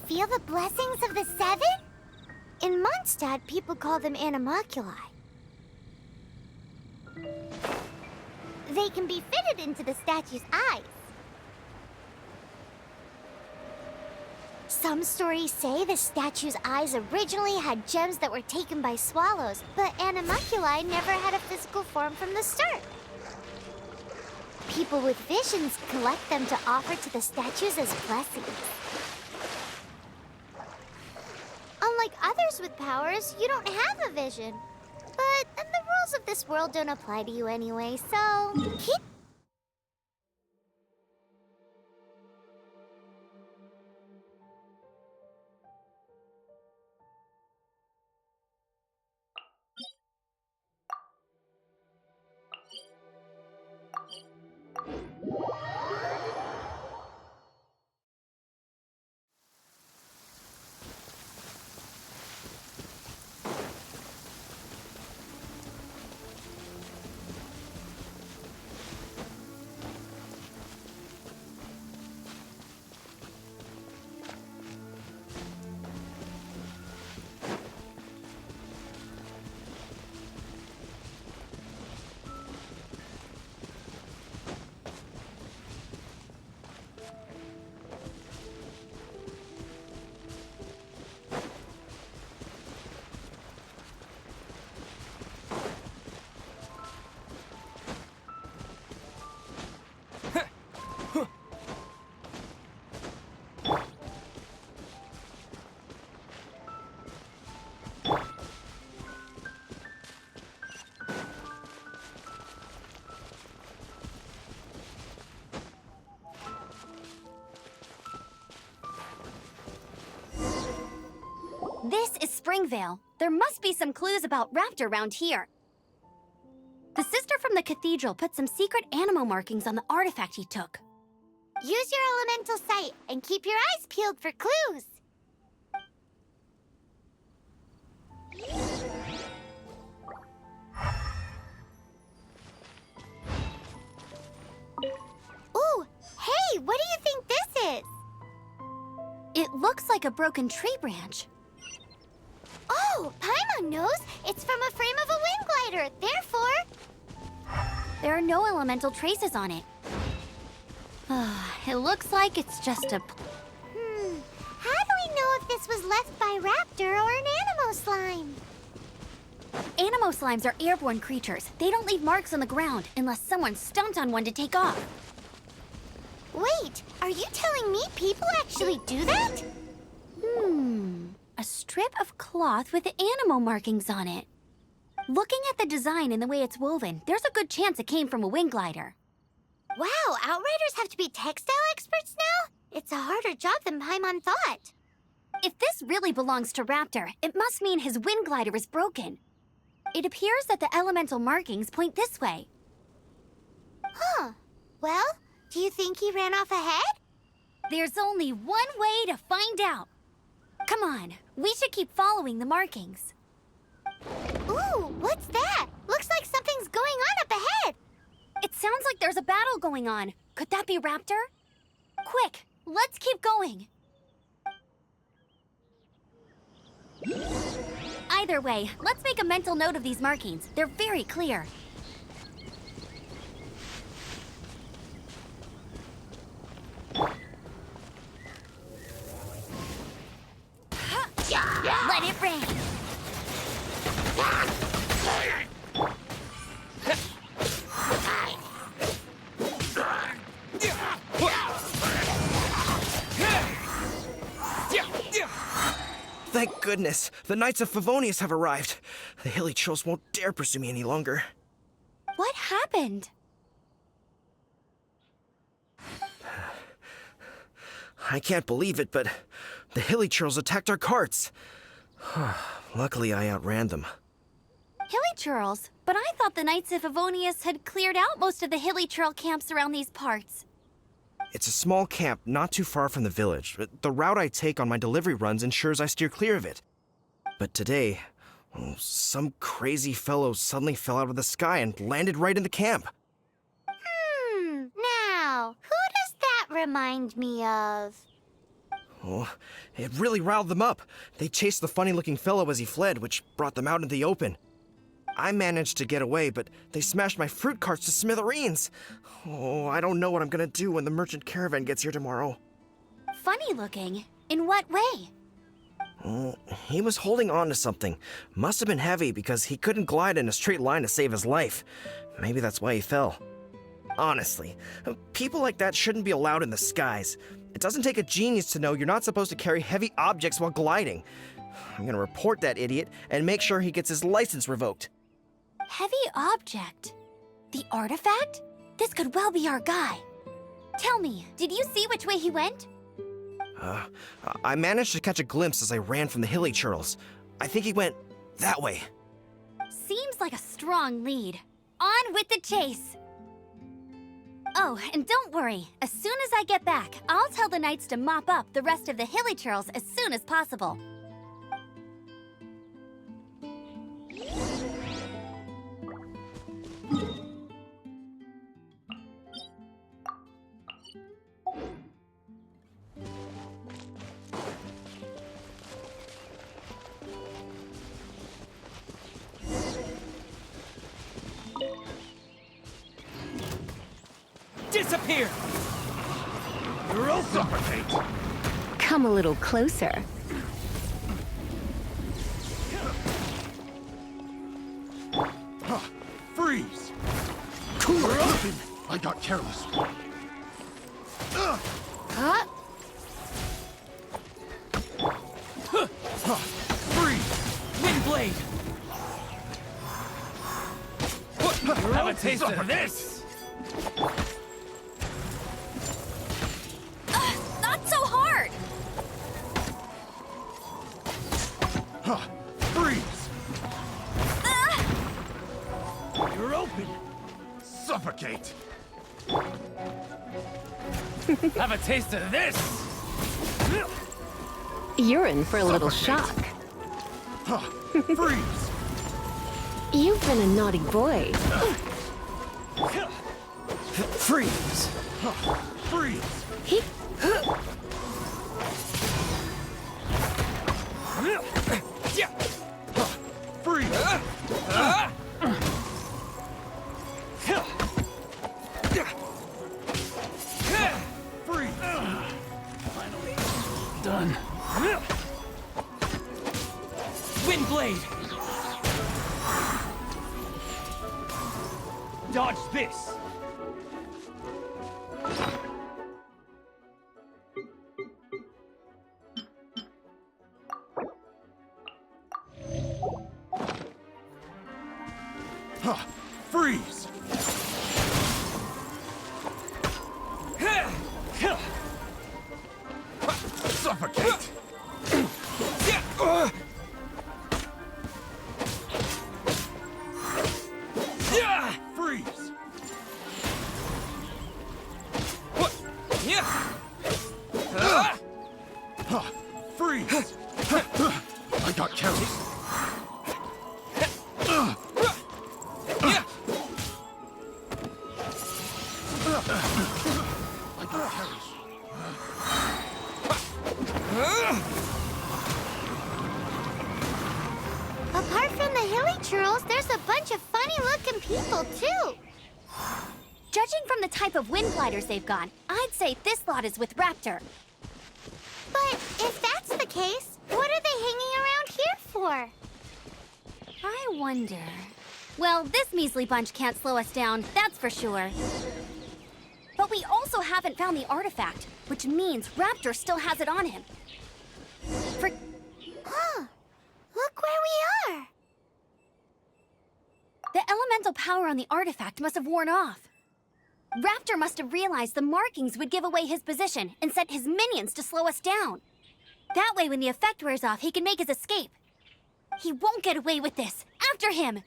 feel the blessings of the seven? In Mondstadt, people call them animalculi. They can be fitted into the statue's eyes. Some stories say the statue's eyes originally had gems that were taken by swallows, but animalculi never had a physical form from the start. People with visions collect them to offer to the statues as blessings. Unlike others with powers, you don't have a vision. But the rules of this world don't apply to you anyway, so keep... This is Springvale. There must be some clues about Raptor around here. The sister from the cathedral put some secret animal markings on the artifact he took. Use your elemental sight and keep your eyes peeled for clues. Ooh, hey, what do you think this is? It looks like a broken tree branch. Oh, Paimon knows. It's from a frame of a wind glider. Therefore... There are no elemental traces on it. It looks like it's just a... How do we know if this was left by Raptor or an Animo slime? Animo slimes are airborne creatures. They don't leave marks on the ground unless someone stomped on one to take off. Wait, are you telling me people actually do that? A strip of cloth with Animo markings on it. Looking at the design and the way it's woven, there's a good chance it came from a wind glider. Wow, Outriders have to be textile experts now? It's a harder job than Paimon thought. If this really belongs to Raptor, it must mean his wind glider is broken. It appears that the elemental markings point this way. Huh. Well, do you think he ran off ahead? There's only one way to find out. Come on, we should keep following the markings. Ooh, what's that? Looks like something's going on up ahead. It sounds like there's a battle going on. Could that be Raptor? Quick, let's keep going. Either way, let's make a mental note of these markings. They're very clear. Let it rain. Thank goodness, the Knights of Favonius have arrived. The hilly trolls won't dare pursue me any longer. What happened? I can't believe it, but the hilly trolls attacked our carts. Luckily, I outran them. Hilly Churls? But I thought the Knights of Favonius had cleared out most of the hilly trail camps around these parts. It's a small camp not too far from the village. The route I take on my delivery runs ensures I steer clear of it. But today, some crazy fellow suddenly fell out of the sky and landed right in the camp. Now, who does that remind me of? Oh, it really riled them up. They chased the funny-looking fellow as he fled, which brought them out into the open. I managed to get away, but they smashed my fruit carts to smithereens. Oh, I don't know what I'm gonna do when the merchant caravan gets here tomorrow. Funny looking? In what way? He was holding on to something. Must have been heavy because he couldn't glide in a straight line to save his life. Maybe that's why he fell. Honestly, people like that shouldn't be allowed in the skies. It doesn't take a genius to know you're not supposed to carry heavy objects while gliding. I'm gonna report that idiot and make sure he gets his license revoked. Heavy object? The artifact? This could well be our guy. Tell me, did you see which way he went? I managed to catch a glimpse as I ran from the hilly churls. I think he went that way. Seems like a strong lead. On with the chase! Oh, and don't worry. As soon as I get back, I'll tell the knights to mop up the rest of the hilly churls as soon as possible. Disappear! You're open! Suffocate! Come a little closer. Freeze! Cooler open! I got careless. Freeze! Wind blade! Have a taste of this! Not so hard! Freeze! You're open! Suffocate! Have a taste of this! You're in for a little shock. Freeze! You've been a naughty boy. Freeze! Freeze! He Freeze! Freeze! Finally done. Wind blade! Dodge this! Freeze! Suffocate! Freeze! Freeze! I got careless. I got careless. Apart from the hilly churls, there's a bunch of funny-looking people, too. Judging from the type of wind gliders they've got, I'd say this lot is with Raptor. But if that's the case, what are they hanging around here for? I wonder... Well, this measly bunch can't slow us down, that's for sure. But we also haven't found the artifact, which means Raptor still has it on him. Huh. Look where we are. The elemental power on the artifact must have worn off. Raptor must have realized the markings would give away his position and sent his minions to slow us down. That way, when the effect wears off, he can make his escape. He won't get away with this. After him!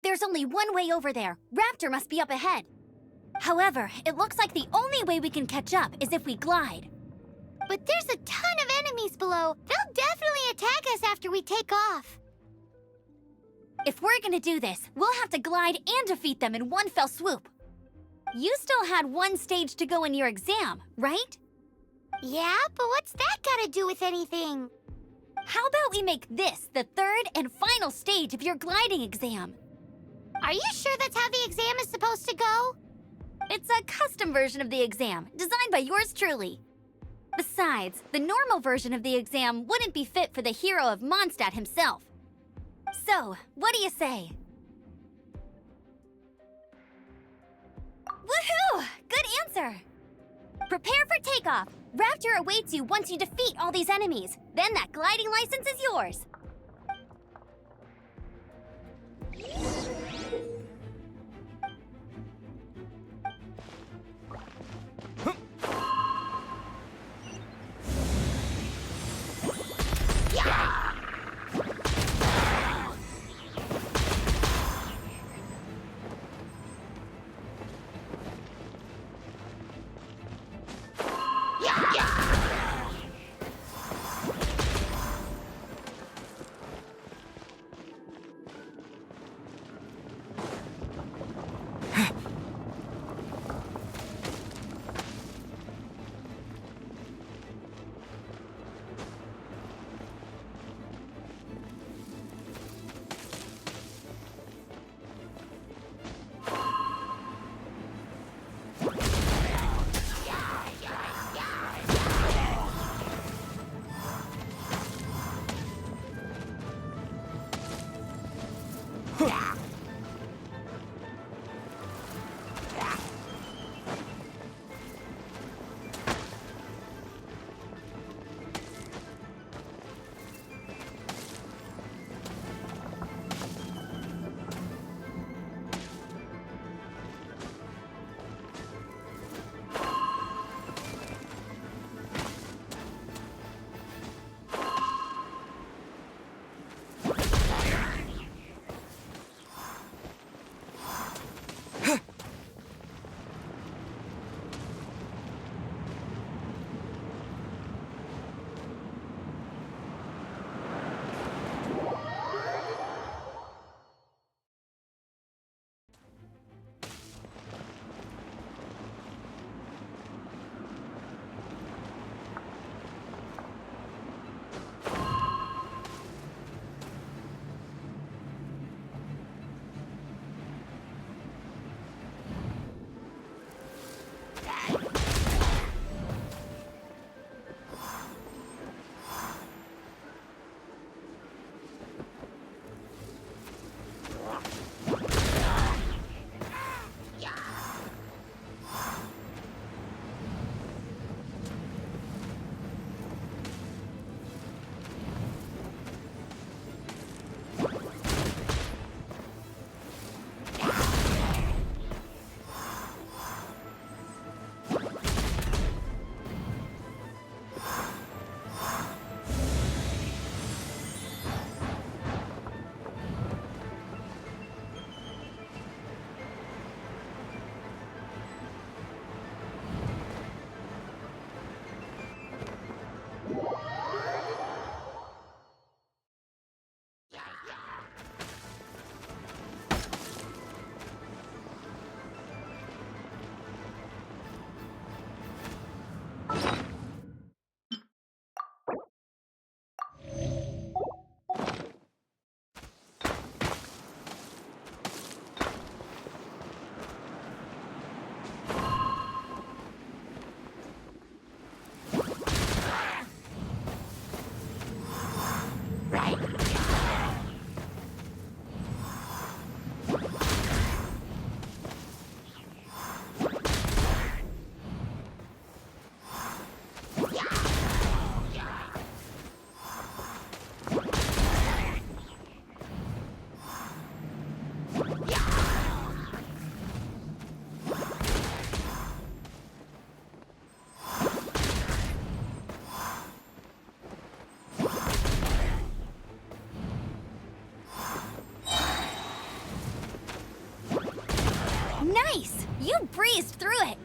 There's only one way over there. Raptor must be up ahead. However, it looks like the only way we can catch up is if we glide. But there's a ton of enemies below. They'll definitely attack us after we take off. If we're gonna do this, we'll have to glide and defeat them in one fell swoop. You still had one stage to go in your exam, right? Yeah, but what's that gotta do with anything? How about we make this the third and final stage of your gliding exam? Are you sure that's how the exam is supposed to go? It's a custom version of the exam, designed by yours truly. Besides, the normal version of the exam wouldn't be fit for the hero of Mondstadt himself. So, what do you say? Woohoo! Good answer! Prepare for takeoff. Raptor awaits you once you defeat all these enemies. Then that gliding license is yours. You breezed through it!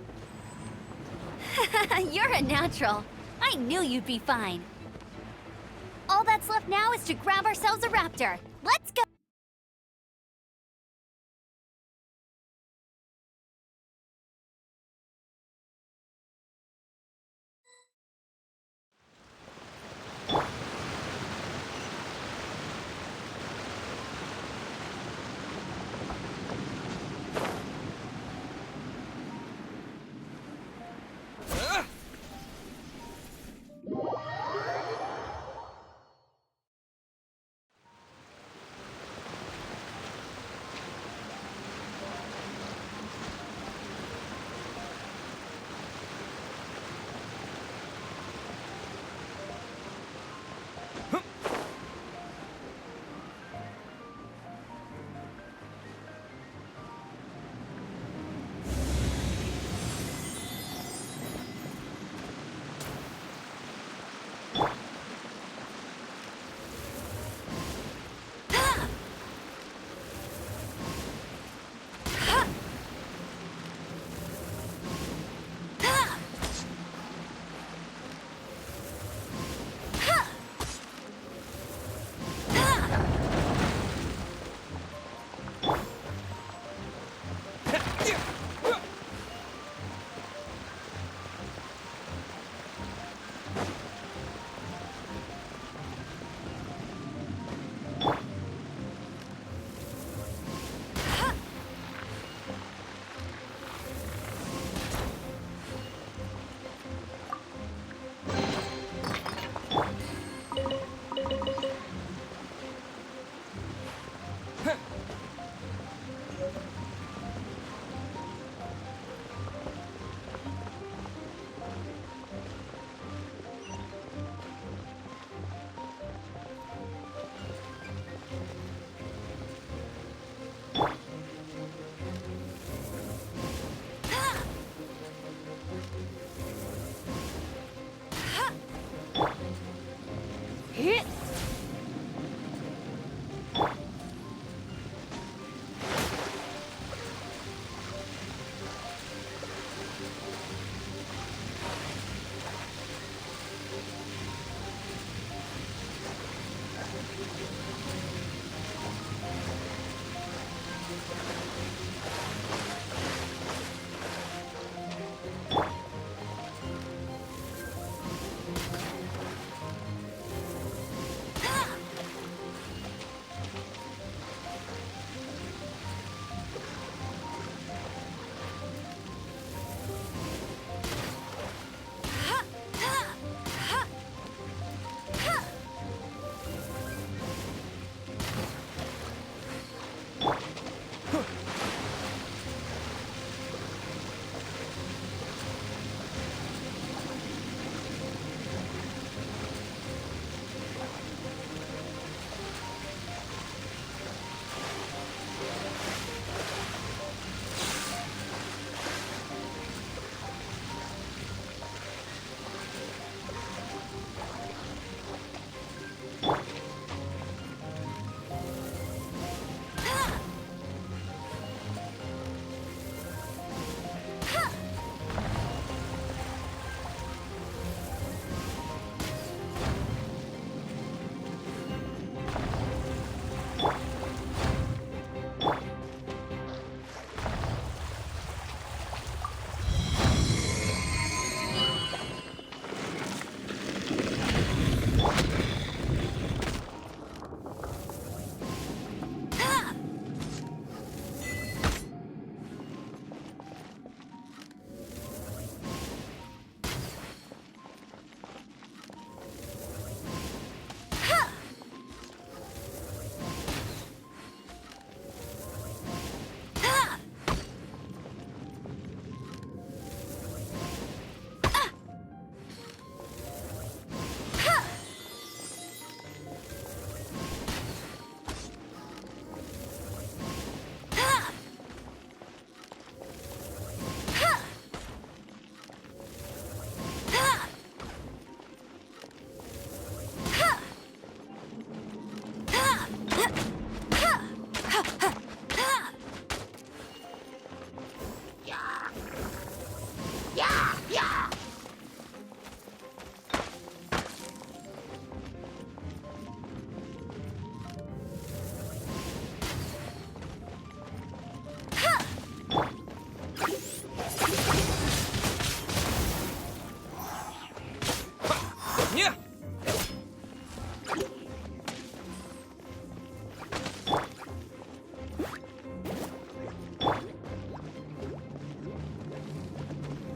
You're a natural. I knew you'd be fine. All that's left now is to grab ourselves a raptor. Let's go!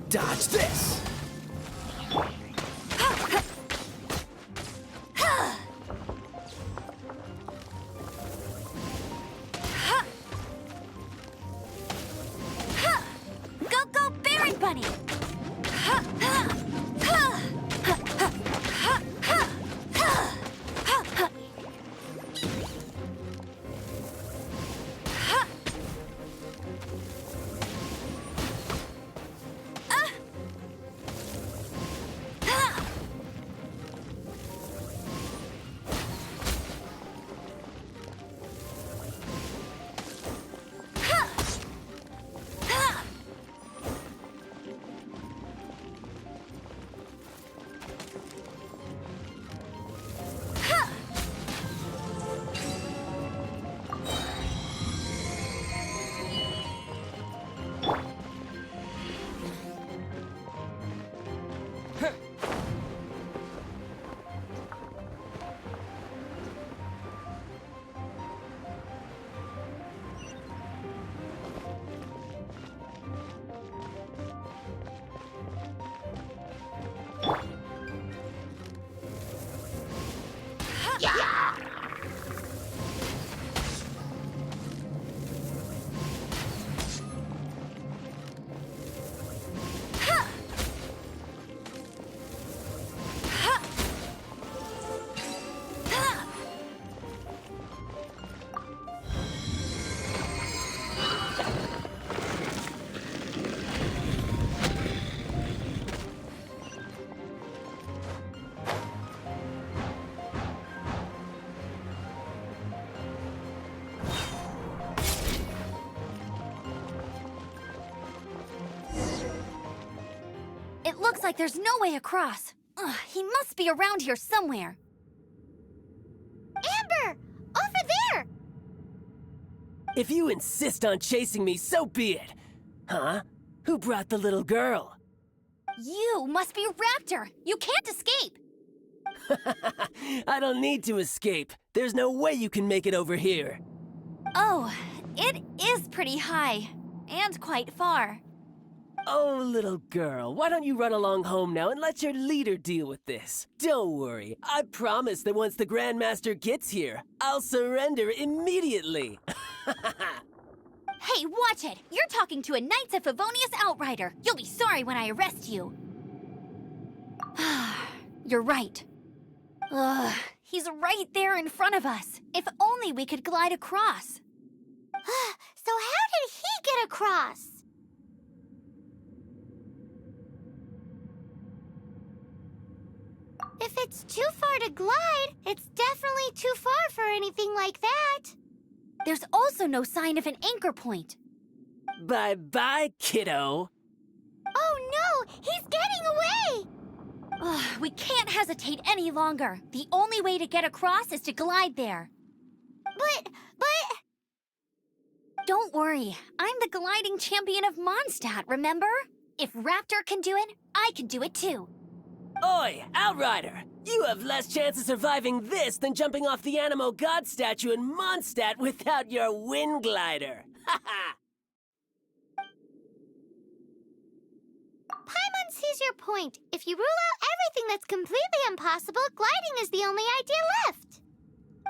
Dodge this! Go, go, Berry Bunny! It looks like there's no way across. Ugh, he must be around here somewhere. Amber! Over there! If you insist on chasing me, so be it. Huh? Who brought the little girl? You must be Raptor. You can't escape. I don't need to escape. There's no way you can make it over here. Oh, it is pretty high. And quite far. Oh, little girl, why don't you run along home now and let your leader deal with this? Don't worry, I promise that once the Grandmaster gets here, I'll surrender immediately. Hey, watch it! You're talking to a Knights of Favonius outrider. You'll be sorry when I arrest you. You're right. Ugh, he's right there in front of us. If only we could glide across. So how did he get across? If it's too far to glide, it's definitely too far for anything like that. There's also no sign of an anchor point. Bye-bye, kiddo. Oh no, he's getting away! Ugh, we can't hesitate any longer. The only way to get across is to glide there. But... Don't worry, I'm the gliding champion of Mondstadt, remember? If Raptor can do it, I can do it too. Oi, Outrider! You have less chance of surviving this than jumping off the Animo God statue in Mondstadt without your wind glider. Haha! Paimon sees your point. If you rule out everything that's completely impossible, gliding is the only idea left.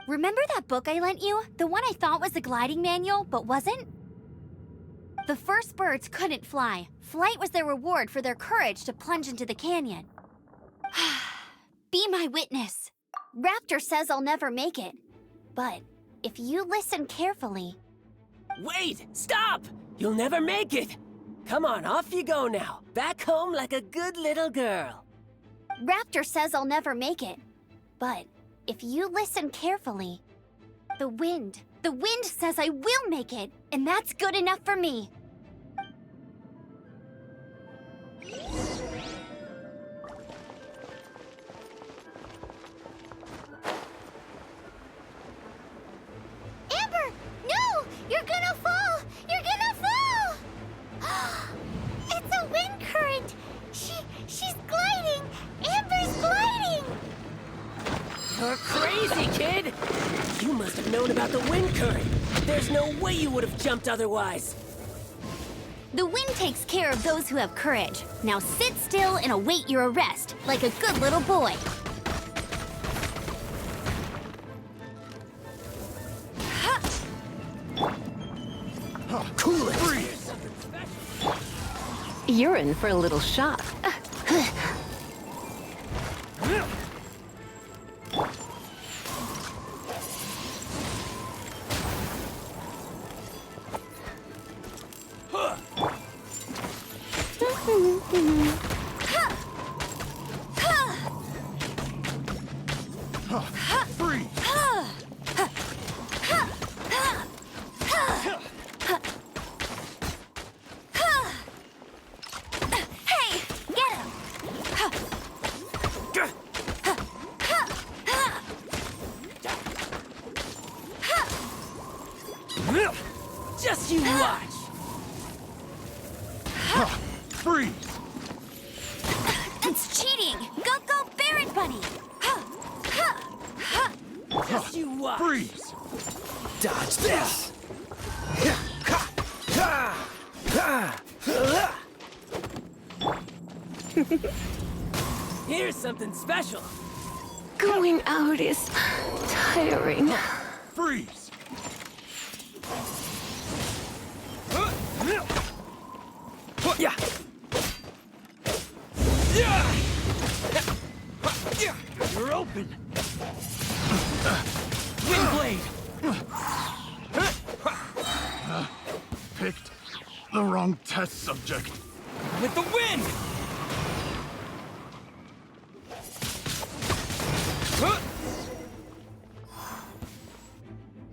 Remember that book I lent you? The one I thought was the gliding manual, but wasn't? The first birds couldn't fly. Flight was their reward for their courage to plunge into the canyon. Be my witness. Raptor says I'll never make it. But if you listen carefully... Wait! Stop! You'll never make it! Come on, off you go now. Back home like a good little girl. Raptor says I'll never make it. But if you listen carefully... The wind says I will make it, and that's good enough for me. Amber! No! You're gonna fall! You're gonna fall! It's a wind current! She's gliding! Amber's gliding! You're crazy, kid! You must have known about the wind current. There's no way you would have jumped otherwise. The wind takes care of those who have courage. Now sit still and await your arrest, like a good little boy. Cool it! Freeze! You're in for a little shock. Freeze! Hey, get him! Just you watch! Freeze! It's cheating! Go, Barrett Bunny! Just you watch! Freeze! Dodge this! Here's something special! Going out is tiring. Freeze! Yeah! You're open! Wind blade! Picked the wrong test subject. With the wind!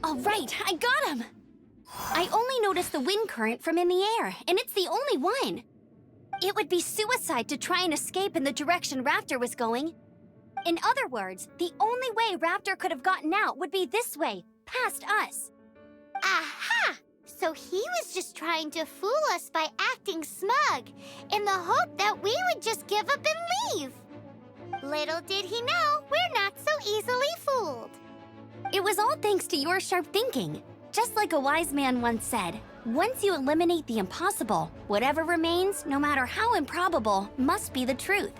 All right, I got him! I only noticed the wind current from in the air, and it's the only one. It would be suicide to try and escape in the direction Raptor was going. In other words, the only way Raptor could have gotten out would be this way, past us. Aha! So he was just trying to fool us by acting smug, in the hope that we would just give up and leave. Little did he know, we're not so easily fooled. It was all thanks to your sharp thinking. Just like a wise man once said, once you eliminate the impossible, whatever remains, no matter how improbable, must be the truth.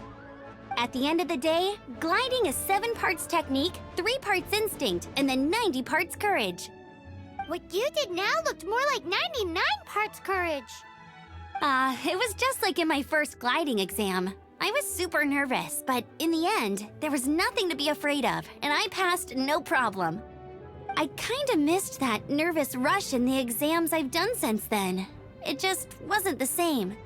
At the end of the day, gliding is 7 parts technique, 3 parts instinct, and then 90 parts courage. What you did now looked more like 99 parts courage. It was just like in my first gliding exam. I was super nervous, but in the end, there was nothing to be afraid of, and I passed no problem. I kinda missed that nervous rush in the exams I've done since then. It just wasn't the same.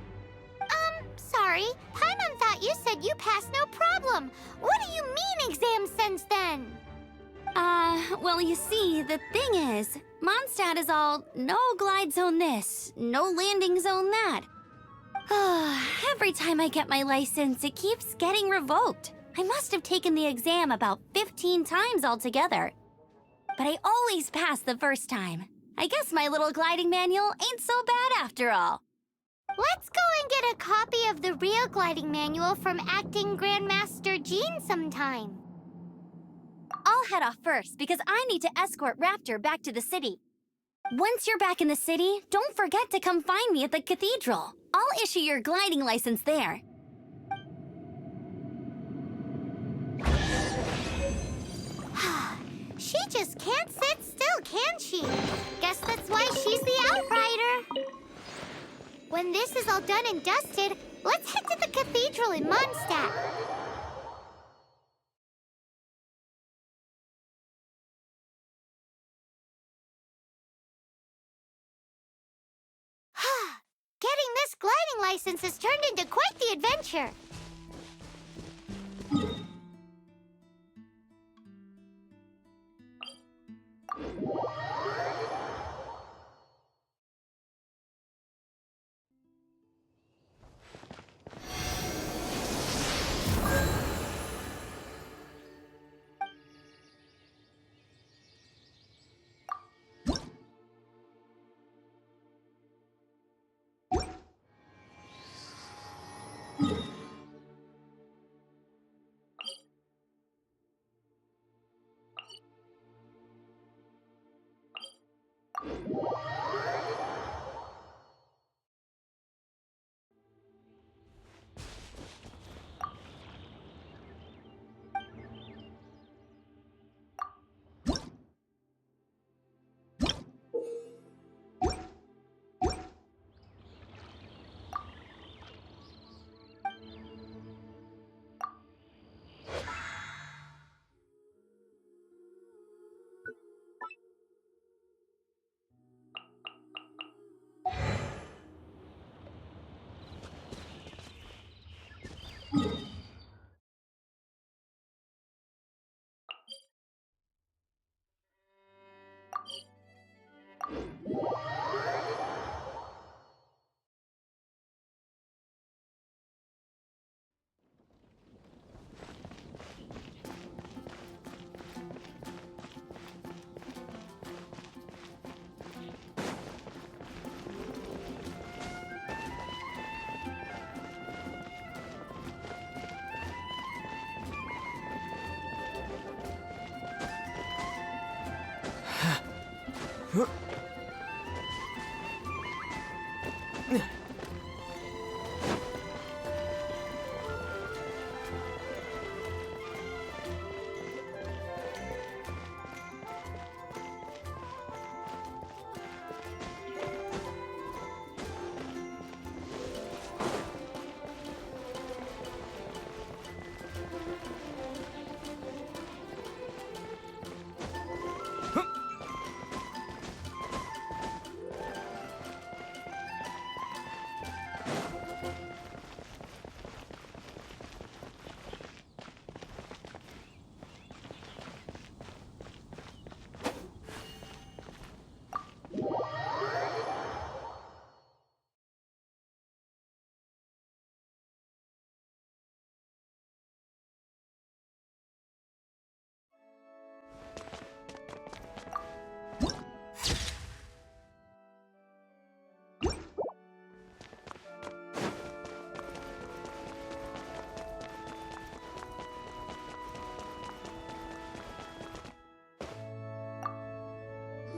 Sorry. Paimon thought you said you passed no problem. What do you mean exams since then? Well, you see, the thing is, Mondstadt is all no glide zone this, no landing zone that. Every time I get my license, it keeps getting revoked. I must have taken the exam about 15 times altogether. But I always pass the first time. I guess my little gliding manual ain't so bad after all. Let's go and get a copy of the real gliding manual from Acting Grandmaster Jean sometime. I'll head off first because I need to escort Raptor back to the city. Once you're back in the city, don't forget to come find me at the cathedral. I'll issue your gliding license there. She just can't sit still, can she? Guess that's why she's the Outrider. When this is all done and dusted, let's head to the cathedral in Mondstadt. Getting this gliding license has turned into quite the adventure.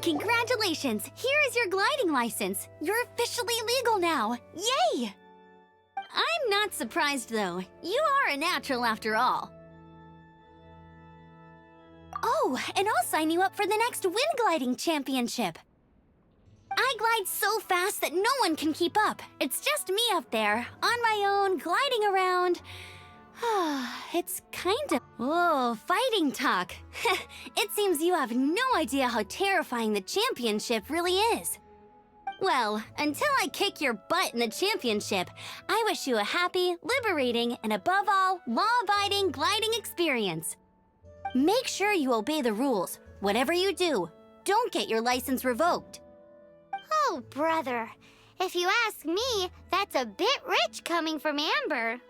Congratulations! Here is your gliding license. You're officially legal now. Yay! I'm not surprised, though. You are a natural after all. Oh, and I'll sign you up for the next wind gliding championship. I glide so fast that no one can keep up. It's just me up there, on my own, gliding around. It's kind of... Whoa, fighting talk. It seems you have no idea how terrifying the championship really is. Well, until I kick your butt in the championship, I wish you a happy, liberating, and above all, law-abiding gliding experience. Make sure you obey the rules. Whatever you do, don't get your license revoked. Oh, brother. If you ask me, that's a bit rich coming from Amber.